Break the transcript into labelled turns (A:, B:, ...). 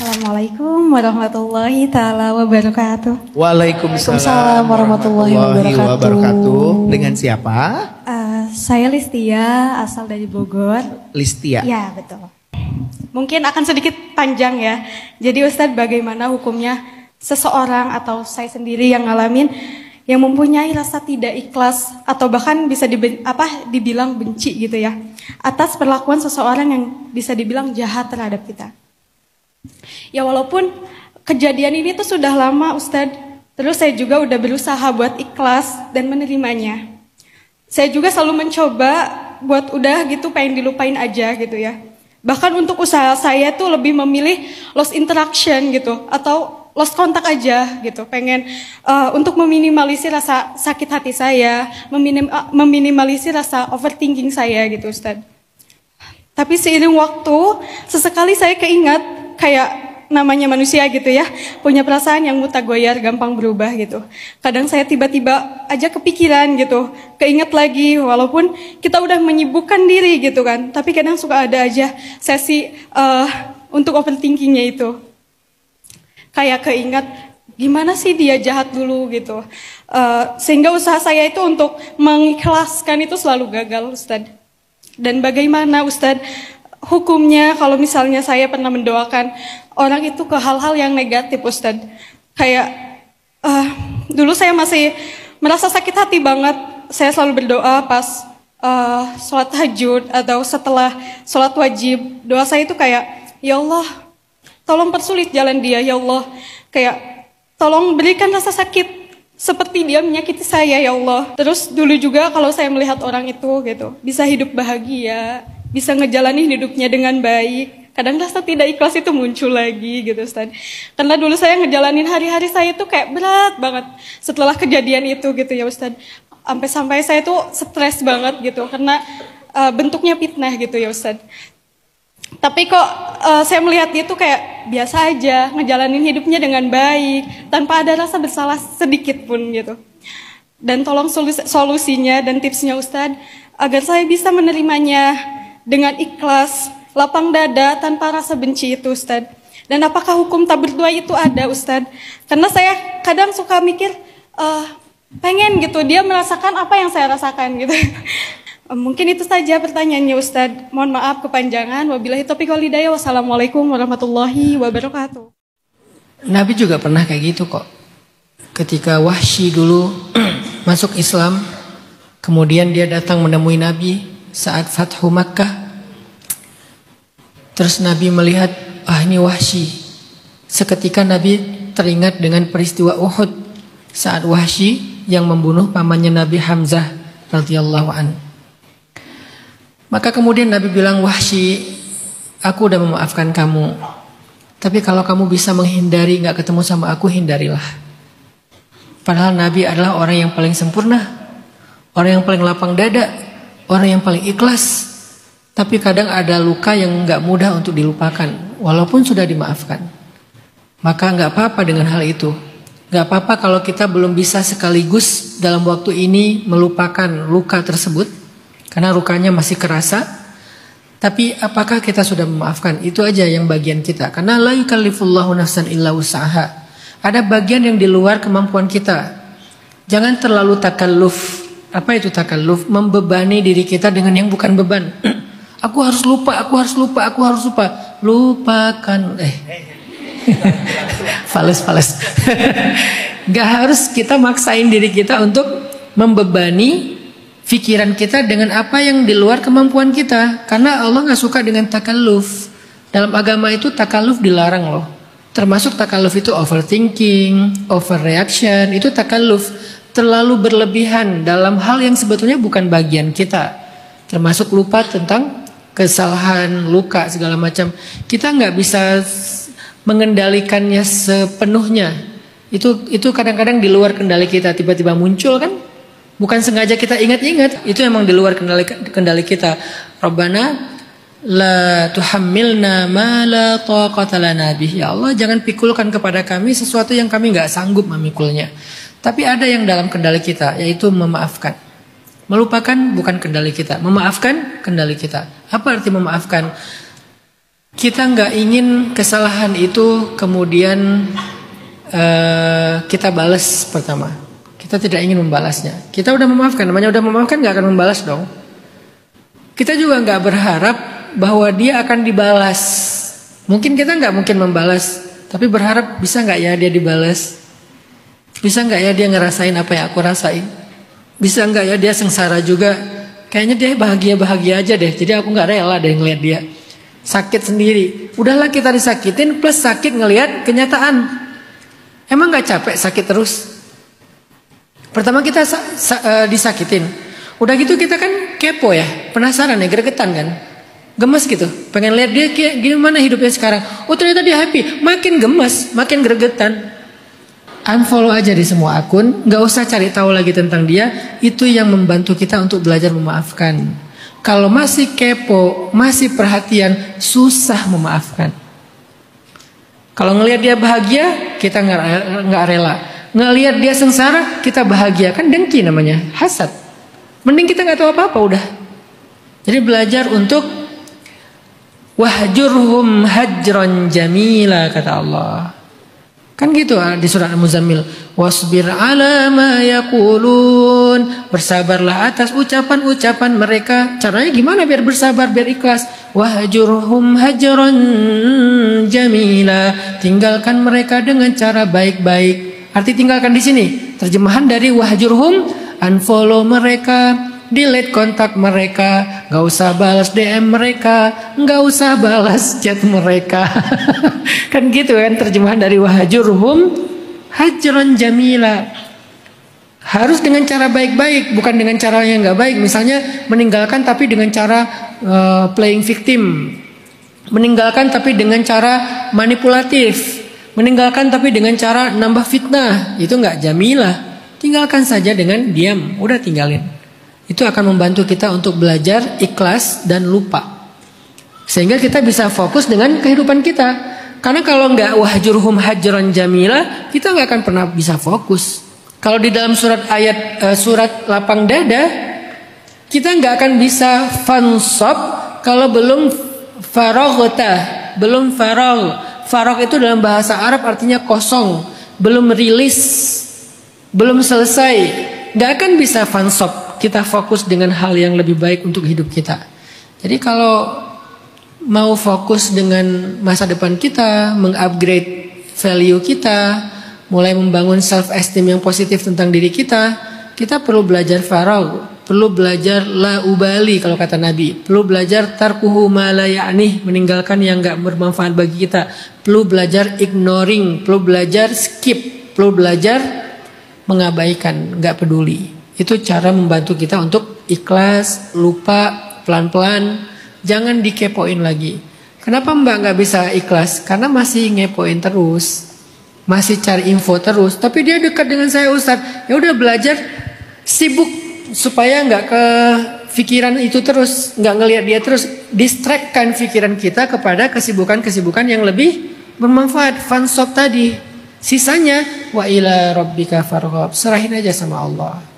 A: Assalamualaikum warahmatullahi ta'ala wabarakatuh.
B: Waalaikumsalam warahmatullahi wabarakatuh. Dengan siapa?
A: Saya Listia, asal dari Bogor.
B: Listia?
A: Ya, betul. Mungkin akan sedikit panjang ya. Jadi Ustadz, bagaimana hukumnya seseorang atau saya sendiri yang ngalamin yang mempunyai rasa tidak ikhlas atau bahkan bisa dibilang benci gitu ya atas perlakuan seseorang yang bisa dibilang jahat terhadap kita. Ya walaupun kejadian ini tuh sudah lama Ustadz, terus saya juga udah berusaha buat ikhlas dan menerimanya. Saya juga selalu mencoba buat udah gitu pengen dilupain aja gitu ya. Bahkan untuk usaha saya tuh lebih memilih lost interaction gitu atau lost kontak aja gitu. Pengen untuk meminimalisir rasa sakit hati saya, meminimalisir rasa overthinking saya gitu Ustadz. Tapi seiring waktu, sesekali saya keingat kayak namanya manusia gitu ya, punya perasaan yang mutagoyar, gampang berubah gitu. Kadang saya tiba-tiba aja kepikiran gitu, keinget lagi walaupun kita udah menyibukkan diri gitu kan. Tapi kadang suka ada aja sesi untuk overthinkingnya itu. Kayak keinget gimana sih dia jahat dulu gitu. Sehingga usaha saya itu untuk mengikhlaskan itu selalu gagal Ustadz. Dan bagaimana Ustadz hukumnya kalau misalnya saya pernah mendoakan orang itu ke hal-hal yang negatif Ustadz. Kayak dulu saya masih merasa sakit hati banget. Saya selalu berdoa pas sholat tahajud atau setelah sholat wajib. Doa saya itu kayak, ya Allah tolong persulit jalan dia ya Allah. Kayak tolong berikan rasa sakit seperti dia menyakiti saya ya Allah. Terus dulu juga kalau saya melihat orang itu gitu bisa hidup bahagia, bisa ngejalanin hidupnya dengan baik, kadang rasa tidak ikhlas itu muncul lagi gitu Ustaz. Karena dulu saya ngejalanin hari-hari saya itu kayak berat banget setelah kejadian itu gitu ya Ustaz. Sampai saya tuh stres banget gitu karena bentuknya fitnah gitu ya Ustaz. Tapi kok saya melihat dia tuh kayak biasa aja, ngejalanin hidupnya dengan baik, tanpa ada rasa bersalah sedikit pun gitu. Dan tolong solusinya dan tipsnya Ustadz, agar saya bisa menerimanya dengan ikhlas, lapang dada, tanpa rasa benci itu Ustadz. Dan apakah hukum tak berdua itu ada Ustadz? Karena saya kadang suka mikir, pengen gitu, dia merasakan apa yang saya rasakan gitu. Mungkin itu saja pertanyaannya Ustadz. Mohon maaf kepanjangan. Wabillahi taufiq wal hidayah. Wassalamualaikum warahmatullahi wabarakatuh.
C: Nabi juga pernah kayak gitu kok. Ketika Wahsy dulu masuk Islam, kemudian dia datang menemui Nabi saat Fathu Makkah. Terus Nabi melihat, ini Wahsy. Seketika Nabi teringat dengan peristiwa Uhud saat Wahsy yang membunuh pamannya Nabi Hamzah radhiyallahu anhu. Maka kemudian Nabi bilang, Wahsy, aku udah memaafkan kamu. Tapi kalau kamu bisa menghindari gak ketemu sama aku, hindarilah. Padahal Nabi adalah orang yang paling sempurna, orang yang paling lapang dada, orang yang paling ikhlas. Tapi kadang ada luka yang gak mudah untuk dilupakan, walaupun sudah dimaafkan. Maka gak apa-apa dengan hal itu. Gak apa-apa kalau kita belum bisa sekaligus dalam waktu ini melupakan luka tersebut. Karena lukanya masih kerasa. Tapi apakah kita sudah memaafkan? Itu aja yang bagian kita. Karena la yukallifullahu nafsan illa wus'aha. Ada bagian yang di luar kemampuan kita. Jangan terlalu takalluf. Apa itu takalluf? Membebani diri kita dengan yang bukan beban. Aku harus lupa, aku harus lupa, aku harus lupa. Lupakan. Fales. Gak harus kita maksain diri kita untuk membebani pikiran kita dengan apa yang di luar kemampuan kita. Karena Allah gak suka dengan takalluf. Dalam agama itu takalluf dilarang loh. Termasuk takalluf itu overthinking, overreaction. Itu takalluf. Terlalu berlebihan dalam hal yang sebetulnya bukan bagian kita. Termasuk lupa tentang kesalahan, luka, segala macam. Kita gak bisa mengendalikannya sepenuhnya. Itu kadang-kadang di luar kendali kita. Tiba-tiba muncul kan. Bukan sengaja kita ingat-ingat, itu emang di luar kendali kita. Rabbana la tuhammilna ma la taqata lana bih. Ya Allah, jangan pikulkan kepada kami sesuatu yang kami enggak sanggup memikulnya. Tapi ada yang dalam kendali kita, yaitu memaafkan. Melupakan bukan kendali kita, memaafkan kendali kita. Apa arti memaafkan? kita nggak ingin kesalahan itu kemudian kita balas pertama. Kita tidak ingin membalasnya. Kita udah memaafkan, namanya udah memaafkan nggak akan membalas dong. Kita juga nggak berharap bahwa dia akan dibalas. Mungkin kita nggak mungkin membalas, tapi berharap bisa nggak ya dia dibalas? Bisa nggak ya dia ngerasain apa yang aku rasain? Bisa nggak ya dia sengsara juga? Kayaknya dia bahagia-bahagia aja deh. Jadi aku nggak rela deh ngeliat dia sakit sendiri. Udahlah kita disakitin plus sakit ngelihat kenyataan. Emang nggak capek sakit terus? Pertama kita disakitin. Udah gitu kita kan kepo ya, penasaran ya, gregetan kan, gemes gitu, pengen lihat dia kayak gimana hidupnya sekarang. Oh ternyata dia happy, makin gemes, makin gregetan. Unfollow aja di semua akun, nggak usah cari tahu lagi tentang dia. Itu yang membantu kita untuk belajar memaafkan. Kalau masih kepo, masih perhatian, susah memaafkan. Kalau ngelihat dia bahagia, kita nggak rela. Ngelihat dia sengsara, kita bahagia, kan dengki namanya, hasad. Mending kita nggak tahu apa-apa udah. Jadi belajar untuk wahjurhum hajran jamila, kata Allah. Kan gitu di surat Al-Muzammil. Wasbir ala ma yaqulun. Bersabarlah atas ucapan-ucapan mereka. Caranya gimana biar bersabar, biar ikhlas? Wahjurhum hajran jamila. Tinggalkan mereka dengan cara baik-baik. Arti tinggalkan di sini. Terjemahan dari wahjurhum, unfollow mereka, delete kontak mereka, gak usah balas DM mereka, gak usah balas chat mereka. Kan gitu kan terjemahan dari wahjurhum hajran jamila. Harus dengan cara baik-baik, bukan dengan cara yang gak baik. Misalnya meninggalkan tapi dengan cara playing victim, meninggalkan tapi dengan cara manipulatif, meninggalkan tapi dengan cara nambah fitnah. Itu gak jamilah. Tinggalkan saja dengan diam, udah tinggalin. Itu akan membantu kita untuk belajar ikhlas dan lupa. Sehingga kita bisa fokus dengan kehidupan kita. Karena kalau nggak wahjurhum hajran jamila, kita nggak akan pernah bisa fokus. Kalau di dalam surat lapang dada, kita nggak akan bisa fansab kalau belum faraghta, belum faragh. Faragh itu dalam bahasa Arab artinya kosong, belum rilis. Belum selesai, gak akan bisa fansop. Kita fokus dengan hal yang lebih baik untuk hidup kita. Jadi kalau mau fokus dengan masa depan kita, mengupgrade value kita, mulai membangun self esteem yang positif tentang diri kita perlu belajar faragh, perlu belajar la ubali kalau kata Nabi, perlu belajar tarkuhu ma la ya'nih, meninggalkan yang gak bermanfaat bagi kita, perlu belajar ignoring, perlu belajar skip, perlu belajar mengabaikan, nggak peduli. Itu cara membantu kita untuk ikhlas, lupa, pelan-pelan. Jangan dikepoin lagi. Kenapa Mbak nggak bisa ikhlas? Karena masih ngepoin terus, masih cari info terus. Tapi dia dekat dengan saya Ustadz. Ya udah belajar, sibuk supaya nggak ke pikiran itu terus, nggak ngelihat dia terus. Distractkan pikiran kita kepada kesibukan-kesibukan yang lebih bermanfaat. Fansop tadi. Sisanya wa ila rabbika farghab. Serahin aja sama Allah.